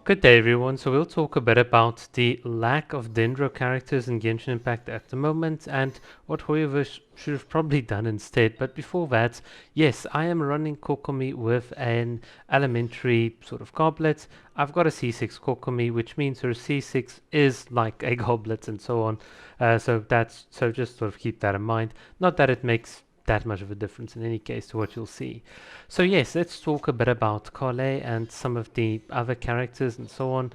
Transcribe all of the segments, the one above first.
Good day everyone, so we'll talk a bit about the lack of Dendro characters in Genshin Impact at the moment and what Hoyoverse should have probably done instead. But before that, yes, I am running Kokomi with an elementary sort of goblet. I've got a C6 Kokomi, which means her C6 is like a goblet and so on. So just sort of keep that in mind. Not that it makes that much of a difference in any case to what you'll see. So yes, let's talk a bit about Kale and some of the other characters and so on.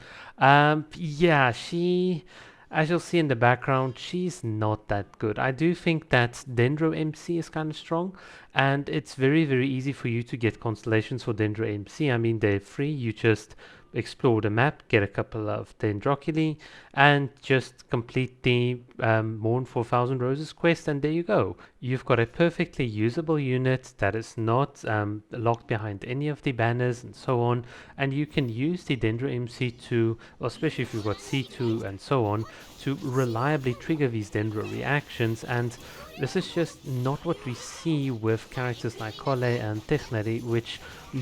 Yeah, as you'll see in the background, she's not that good. I do think that Dendro MC is kind of strong, and it's very, very easy for you to get constellations for Dendro MC. I mean, they're free. You just explore the map, get a couple of Dendroculi, and just complete the Mourn for 1,000 Roses quest, and there you go. You've got a perfectly usable unit that is not locked behind any of the banners and so on, and you can use the Dendro MC to, well, especially if you've got C2 and so on, to reliably trigger these Dendro reactions. And this is just not what we see with characters like Kole and Techneri, which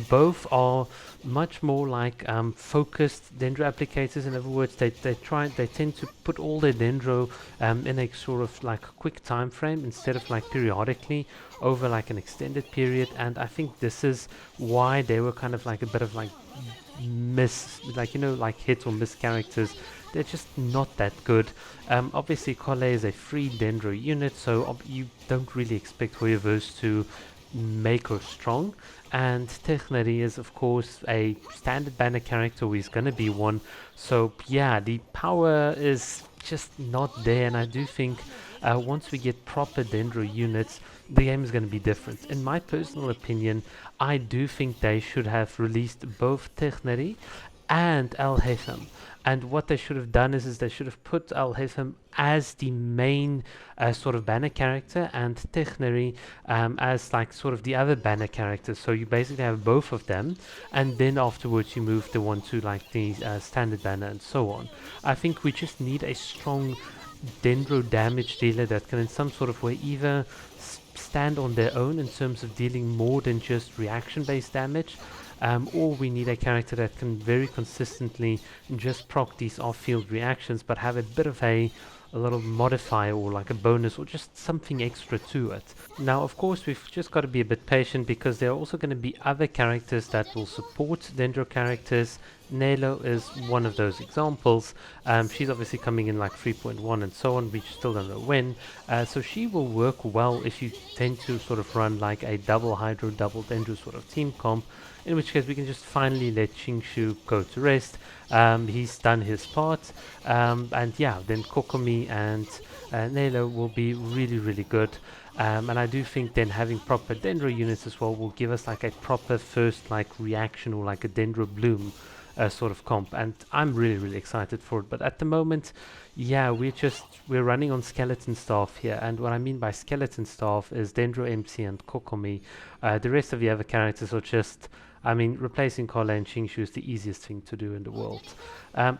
both are much more like focused Dendro applicators. In other words, they tend to put all their Dendro in a sort of like quick time frame instead of like periodically over like an extended period. And I think this is why they were kind of like a bit of like like hit or miss characters. They're just not that good. Obviously Kole is a free Dendro unit, so you don't really expect Hoyoverse to make her strong. And Techneri is of course a standard banner character who is gonna be one. So yeah, the power is just not there, and I do think once we get proper Dendro units, the game is going to be different. In my personal opinion, I do think they should have released both Techneri and Alhaitham. And what they should have done is they should have put Alhaitham as the main sort of banner character and Techneri as like sort of the other banner characters. So you basically have both of them, and then afterwards you move the one to like the standard banner and so on. I think we just need a strong Dendro damage dealer that can in some sort of way either stand on their own in terms of dealing more than just reaction based damage, or we need a character that can very consistently just proc these off-field reactions but have a bit of a little modifier or like a bonus or just something extra to it. Now of course we've just got to be a bit patient because there are also going to be other characters that will support Dendro characters. Nelo is one of those examples. She's obviously coming in like 3.1 and so on. We still don't know when. So she will work well if you tend to sort of run like a double Hydro, double Dendro sort of team comp, in which case we can just finally let Qingshu go to rest. He's done his part, and yeah, then Kokomi and Nelo will be really, really good. And I do think then having proper Dendro units as well will give us like a proper first like reaction or like a Dendro bloom sort of comp, and I'm really, really excited for it. But at the moment, yeah, we're running on skeleton staff here, and what I mean by skeleton staff is Dendro MC and Kokomi. The rest of the other characters are just, I mean, replacing Kole and Qingshu is the easiest thing to do in the world.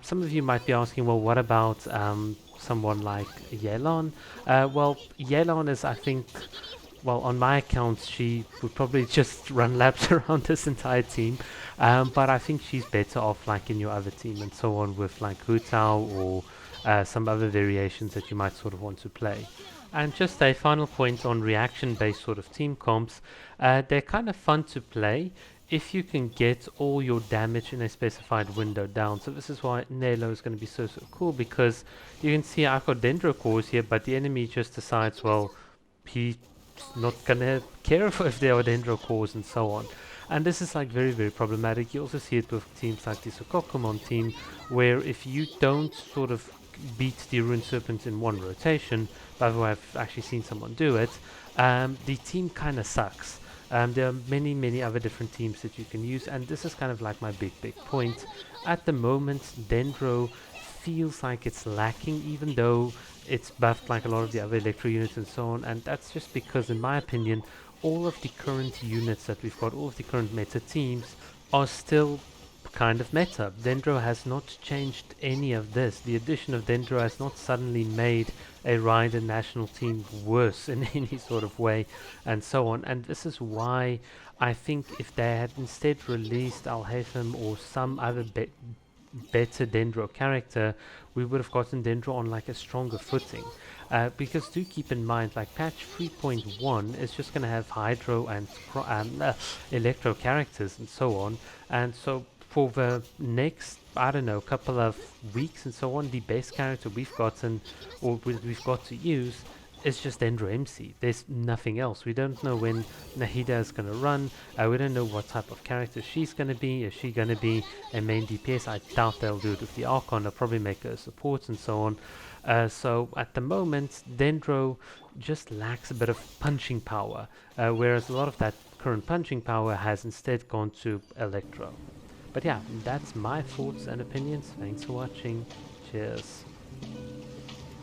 Some of you might be asking, well, what about someone like Yelan? Well, Yelan is, I think, well, on my account, she would probably just run laps around this entire team. But I think she's better off like in your other team and so on with like Hu Tao or some other variations that you might sort of want to play. And just a final point on reaction-based sort of team comps, they're kind of fun to play if you can get all your damage in a specified window down. So this is why Nelo is going to be so cool, because you can see I've got Dendro cores here, but the enemy just decides, well, he's not going to care if there are Dendro cores and so on. And this is like very, very problematic. You also see it with teams like the Sokokomon team, where if you don't sort of beat the Ruined Serpent in one rotation, by the way, I've actually seen someone do it, the team kind of sucks. There are many, many other different teams that you can use, and this is kind of like my big point. At the moment, Dendro feels like it's lacking, even though it's buffed like a lot of the other Electro units and so on, and that's just because, in my opinion, all of the current units that we've got, all of the current meta teams, are still kind of meta. Dendro has not changed any of this. The addition of Dendro has not suddenly made a Ryder national team worse in any sort of way, and so on. And this is why I think if they had instead released Alhaitham or some other better Dendro character, we would have gotten Dendro on like a stronger footing. Because do keep in mind, like patch 3.1 is just going to have Hydro and Electro characters and so on. And so for the next, I don't know, couple of weeks and so on, the best character we've gotten, or we've got to use, is just Dendro MC. There's nothing else. We don't know when Nahida is going to run. We don't know what type of character she's going to be. Is she going to be a main DPS? I doubt they'll do it with the Archon. They'll probably make her a support and so on. So at the moment, Dendro just lacks a bit of punching power, whereas a lot of that current punching power has instead gone to Electro. But yeah, that's my thoughts and opinions. Thanks for watching. Cheers.